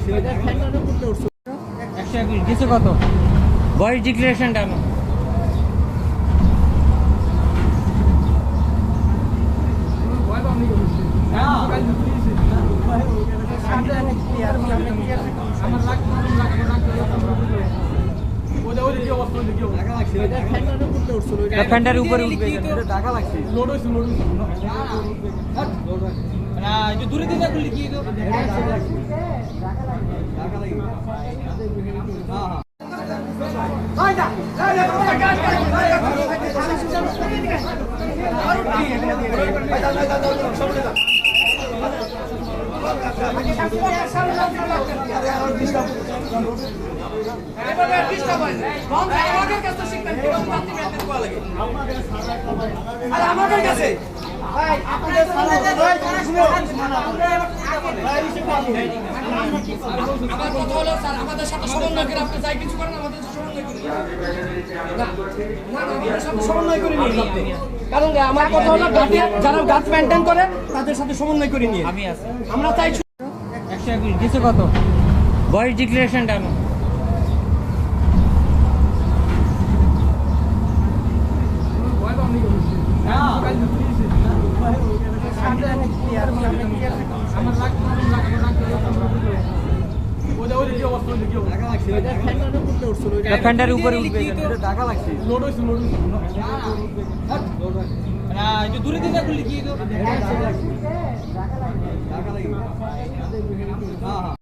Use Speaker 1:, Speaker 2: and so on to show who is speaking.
Speaker 1: 121 দিছে কত? ভয়েস ডিক্লারেশনটা আমার ফ্যান্ডার উপরে উঠবে
Speaker 2: টাকা লাগছে লোড হইছে না একটু দূরে দিতে খুলি কি তো টাকা লাগবে হ্যাঁ আমাদের কাছে আমার কথা হলো স্যার আমাদের সাথে সমন্বয় করে আপনি যাই কিছু করেন আমাদের সাথে সমন্বয় করে নিন আপনি কারণ আমার কথা হলো যারা গাছ মেইনটেইন করে তাদের সাথে সমন্বয় করে নিন
Speaker 1: আমি আছি
Speaker 2: আমরা চাই
Speaker 1: 121 দিছে কত? ভয়েস ডিক্লারেশনটা আমার ফ্যান্ডার উপরে উঠবে
Speaker 2: টাকা লাগছে লোড হইছে না একটু দূরে দিতে খুলি কি তো টাকা লাগবে হ্যাঁ